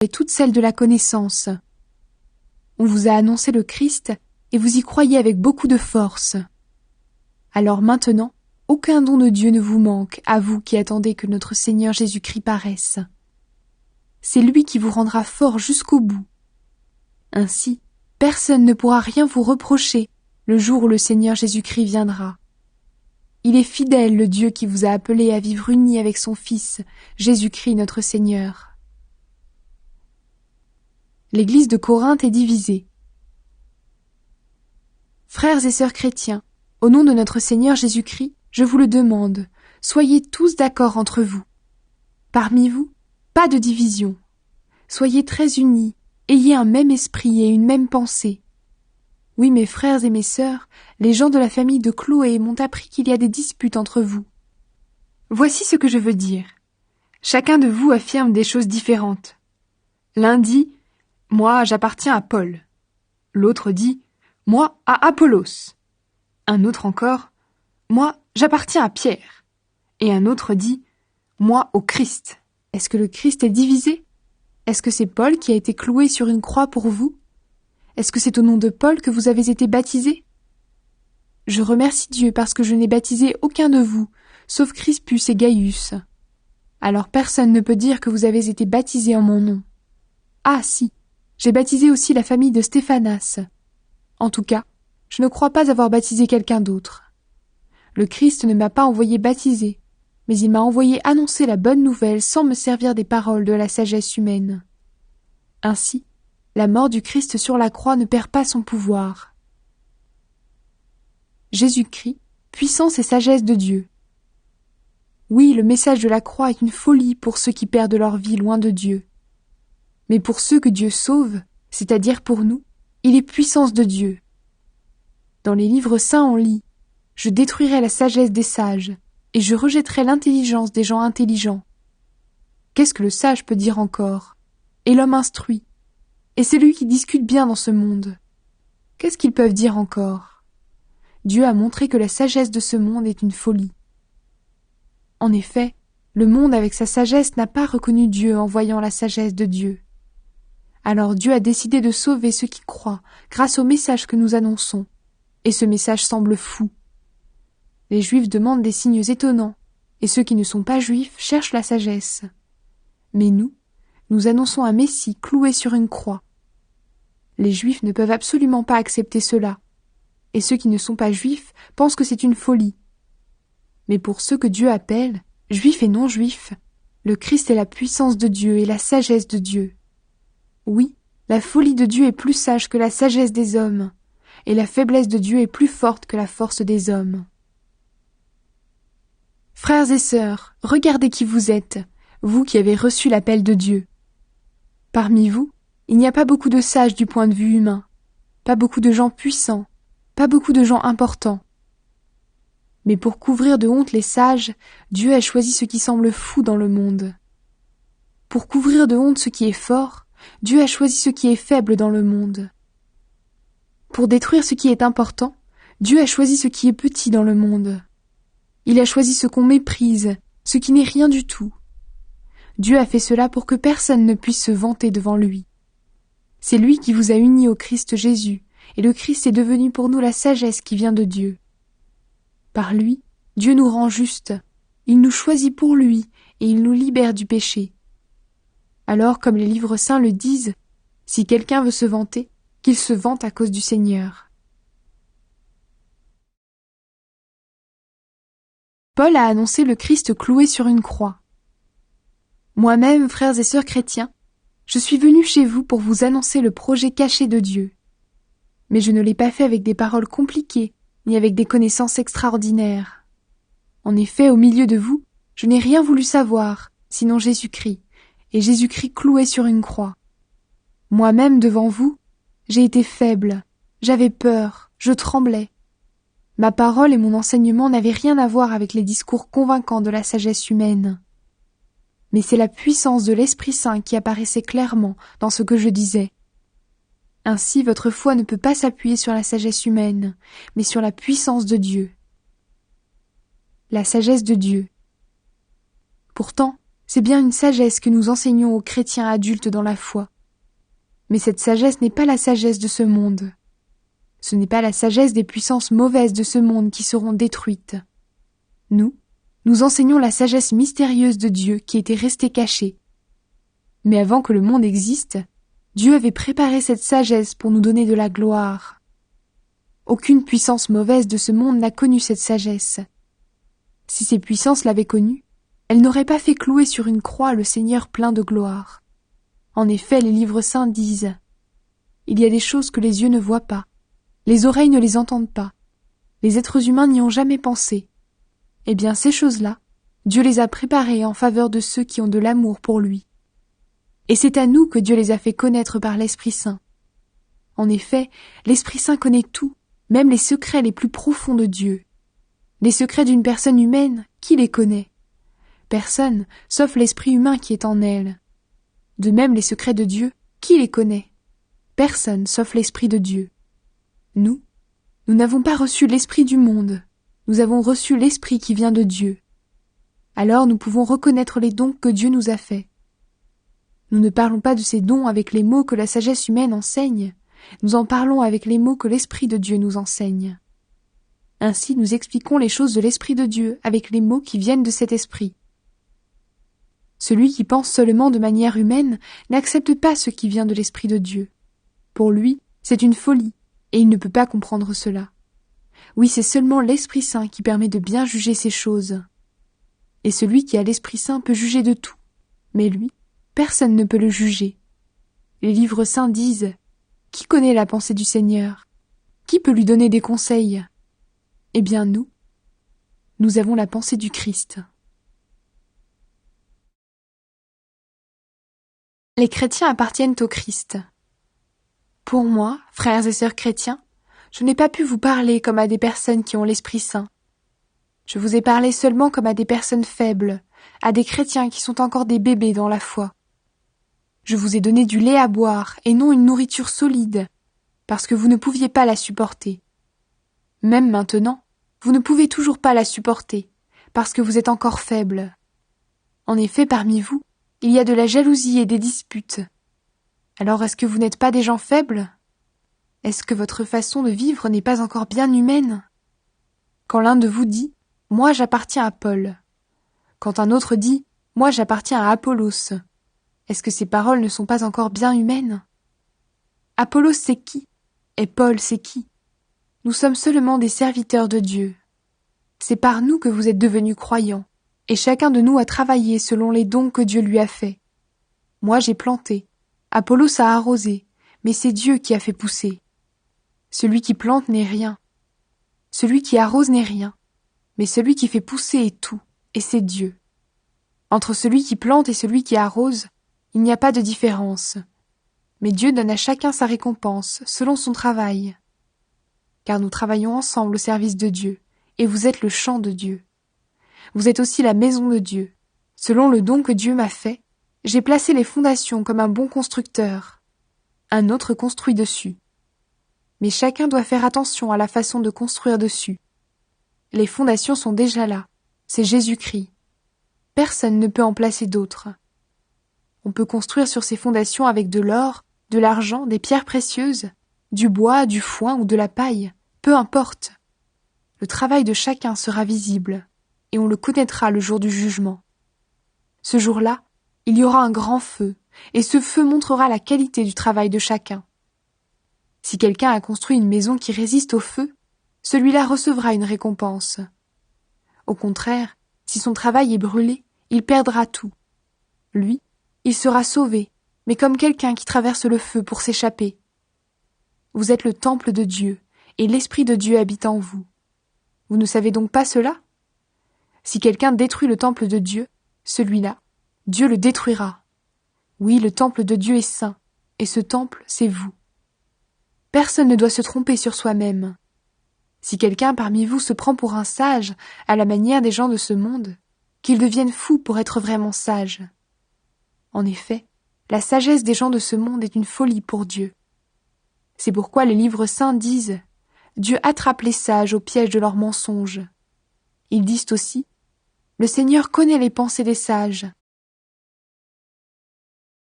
et toute celle de la connaissance. On vous a annoncé le Christ et vous y croyez avec beaucoup de force. Alors maintenant, aucun don de Dieu ne vous manque, à vous qui attendez que notre Seigneur Jésus-Christ paraisse. C'est lui qui vous rendra fort jusqu'au bout. Ainsi, personne ne pourra rien vous reprocher le jour où le Seigneur Jésus-Christ viendra. Il est fidèle, le Dieu qui vous a appelé à vivre unis avec son Fils, Jésus-Christ notre Seigneur. L'Église de Corinthe est divisée. Frères et sœurs chrétiens, au nom de notre Seigneur Jésus-Christ, je vous le demande, soyez tous d'accord entre vous. Parmi vous, pas de division. Soyez très unis, ayez un même esprit et une même pensée. Oui, mes frères et mes sœurs, les gens de la famille de Chloé m'ont appris qu'il y a des disputes entre vous. Voici ce que je veux dire. Chacun de vous affirme des choses différentes. L'un dit « Moi, j'appartiens à Paul ». L'autre dit « Moi, à Apollos ». Un autre encore « Moi, j'appartiens à Pierre ». Et un autre dit « Moi, au Christ ». Est-ce que le Christ est divisé ? Est-ce que c'est Paul qui a été cloué sur une croix pour vous ? Est-ce que c'est au nom de Paul que vous avez été baptisés ? Je remercie Dieu parce que je n'ai baptisé aucun de vous, sauf Crispus et Gaius. Alors personne ne peut dire que vous avez été baptisés en mon nom. Ah si, j'ai baptisé aussi la famille de Stéphanas. En tout cas, je ne crois pas avoir baptisé quelqu'un d'autre. Le Christ ne m'a pas envoyé baptiser, mais il m'a envoyé annoncer la bonne nouvelle sans me servir des paroles de la sagesse humaine. Ainsi, la mort du Christ sur la croix ne perd pas son pouvoir. Jésus-Christ, puissance et sagesse de Dieu. Oui, le message de la croix est une folie pour ceux qui perdent leur vie loin de Dieu. Mais pour ceux que Dieu sauve, c'est-à-dire pour nous, il est puissance de Dieu. Dans les livres saints on lit « Je détruirai la sagesse des sages, et je rejetterai l'intelligence des gens intelligents. » Qu'est-ce que le sage peut dire encore ? Et l'homme instruit. Et c'est lui qui discute bien dans ce monde. Qu'est-ce qu'ils peuvent dire encore ? Dieu a montré que la sagesse de ce monde est une folie. En effet, le monde avec sa sagesse n'a pas reconnu Dieu en voyant la sagesse de Dieu. Alors Dieu a décidé de sauver ceux qui croient grâce au message que nous annonçons. Et ce message semble fou. Les Juifs demandent des signes étonnants, et ceux qui ne sont pas Juifs cherchent la sagesse. Mais nous annonçons un Messie cloué sur une croix. Les Juifs ne peuvent absolument pas accepter cela, et ceux qui ne sont pas Juifs pensent que c'est une folie. Mais pour ceux que Dieu appelle, Juifs et non-Juifs, le Christ est la puissance de Dieu et la sagesse de Dieu. Oui, la folie de Dieu est plus sage que la sagesse des hommes, et la faiblesse de Dieu est plus forte que la force des hommes. Frères et sœurs, regardez qui vous êtes, vous qui avez reçu l'appel de Dieu. Parmi vous, il n'y a pas beaucoup de sages du point de vue humain, pas beaucoup de gens puissants, pas beaucoup de gens importants. Mais pour couvrir de honte les sages, Dieu a choisi ce qui semble fou dans le monde. Pour couvrir de honte ce qui est fort, Dieu a choisi ce qui est faible dans le monde. Pour détruire ce qui est important, Dieu a choisi ce qui est petit dans le monde. Il a choisi ce qu'on méprise, ce qui n'est rien du tout. Dieu a fait cela pour que personne ne puisse se vanter devant lui. C'est lui qui vous a unis au Christ Jésus, et le Christ est devenu pour nous la sagesse qui vient de Dieu. Par lui, Dieu nous rend justes, il nous choisit pour lui, et il nous libère du péché. Alors, comme les livres saints le disent, si quelqu'un veut se vanter, qu'il se vante à cause du Seigneur. Paul a annoncé le Christ cloué sur une croix. Moi-même, frères et sœurs chrétiens, je suis venu chez vous pour vous annoncer le projet caché de Dieu. Mais je ne l'ai pas fait avec des paroles compliquées, ni avec des connaissances extraordinaires. En effet, au milieu de vous, je n'ai rien voulu savoir, sinon Jésus-Christ, et Jésus-Christ cloué sur une croix. Moi-même, devant vous, j'ai été faible, j'avais peur, je tremblais. Ma parole et mon enseignement n'avaient rien à voir avec les discours convaincants de la sagesse humaine. Mais c'est la puissance de l'Esprit Saint qui apparaissait clairement dans ce que je disais. Ainsi, votre foi ne peut pas s'appuyer sur la sagesse humaine, mais sur la puissance de Dieu. La sagesse de Dieu. Pourtant, C'est bien une sagesse que nous enseignons aux chrétiens adultes dans la foi. Mais cette sagesse n'est pas la sagesse de ce monde. Ce n'est pas la sagesse des puissances mauvaises de ce monde qui seront détruites. Nous enseignons la sagesse mystérieuse de Dieu qui était restée cachée. Mais avant que le monde existe, Dieu avait préparé cette sagesse pour nous donner de la gloire. Aucune puissance mauvaise de ce monde n'a connu cette sagesse. Si ces puissances l'avaient connue, elles n'auraient pas fait clouer sur une croix le Seigneur plein de gloire. En effet, les livres saints disent « Il y a des choses que les yeux ne voient pas, les oreilles ne les entendent pas, les êtres humains n'y ont jamais pensé. Eh bien, ces choses-là, Dieu les a préparées en faveur de ceux qui ont de l'amour pour lui. Et c'est à nous que Dieu les a fait connaître par l'Esprit Saint. En effet, l'Esprit Saint connaît tout, même les secrets les plus profonds de Dieu. Les secrets d'une personne humaine, qui les connaît? Personne, sauf l'esprit humain qui est en elle. De même les secrets de Dieu, qui les connaît? Personne, sauf l'Esprit de Dieu. Nous n'avons pas reçu l'Esprit du monde, nous avons reçu l'Esprit qui vient de Dieu. Alors nous pouvons reconnaître les dons que Dieu nous a faits. Nous ne parlons pas de ces dons avec les mots que la sagesse humaine enseigne, nous en parlons avec les mots que l'Esprit de Dieu nous enseigne. Ainsi nous expliquons les choses de l'Esprit de Dieu avec les mots qui viennent de cet Esprit. Celui qui pense seulement de manière humaine n'accepte pas ce qui vient de l'Esprit de Dieu. Pour lui, c'est une folie, et il ne peut pas comprendre cela. Oui, c'est seulement l'Esprit Saint qui permet de bien juger ces choses. Et celui qui a l'Esprit Saint peut juger de tout, mais lui, personne ne peut le juger. Les livres saints disent « Qui connaît la pensée du Seigneur? Qui peut lui donner des conseils ?» Eh bien nous avons la pensée du Christ. Les chrétiens appartiennent au Christ. Pour moi, frères et sœurs chrétiens, je n'ai pas pu vous parler comme à des personnes qui ont l'Esprit Saint. Je vous ai parlé seulement comme à des personnes faibles, à des chrétiens qui sont encore des bébés dans la foi. Je vous ai donné du lait à boire et non une nourriture solide, parce que vous ne pouviez pas la supporter. Même maintenant, vous ne pouvez toujours pas la supporter, parce que vous êtes encore faible. En effet, parmi vous, il y a de la jalousie et des disputes. Alors est-ce que vous n'êtes pas des gens faibles? Est-ce que votre façon de vivre n'est pas encore bien humaine? Quand l'un de vous dit « Moi j'appartiens à Paul », quand un autre dit « Moi j'appartiens à Apollos », est-ce que ces paroles ne sont pas encore bien humaines? Apollos c'est qui? Et Paul c'est qui? Nous sommes seulement des serviteurs de Dieu. C'est par nous que vous êtes devenus croyants, et chacun de nous a travaillé selon les dons que Dieu lui a faits. Moi j'ai planté, Apollos a arrosé, mais c'est Dieu qui a fait pousser. Celui qui plante n'est rien. Celui qui arrose n'est rien, mais celui qui fait pousser est tout, et c'est Dieu. Entre celui qui plante et celui qui arrose, il n'y a pas de différence. Mais Dieu donne à chacun sa récompense, selon son travail. Car nous travaillons ensemble au service de Dieu, et vous êtes le champ de Dieu. Vous êtes aussi la maison de Dieu. Selon le don que Dieu m'a fait, j'ai placé les fondations comme un bon constructeur. Un autre construit dessus. Mais chacun doit faire attention à la façon de construire dessus. Les fondations sont déjà là, c'est Jésus-Christ. Personne ne peut en placer d'autres. On peut construire sur ces fondations avec de l'or, de l'argent, des pierres précieuses, du bois, du foin ou de la paille, peu importe. Le travail de chacun sera visible, et on le connaîtra le jour du jugement. Ce jour-là, il y aura un grand feu, et ce feu montrera la qualité du travail de chacun. Si quelqu'un a construit une maison qui résiste au feu, celui-là recevra une récompense. Au contraire, si son travail est brûlé, il perdra tout. Lui, il sera sauvé, mais comme quelqu'un qui traverse le feu pour s'échapper. Vous êtes le temple de Dieu, et l'Esprit de Dieu habite en vous. Vous ne savez donc pas cela? Si quelqu'un détruit le temple de Dieu, celui-là, Dieu le détruira. Oui, le temple de Dieu est saint, et ce temple, c'est vous. Personne ne doit se tromper sur soi-même. Si quelqu'un parmi vous se prend pour un sage, à la manière des gens de ce monde, qu'il devienne fou pour être vraiment sage. En effet, la sagesse des gens de ce monde est une folie pour Dieu. C'est pourquoi les livres saints disent « Dieu attrape les sages au piège de leurs mensonges ». Ils disent aussi « Le Seigneur connaît les pensées des sages,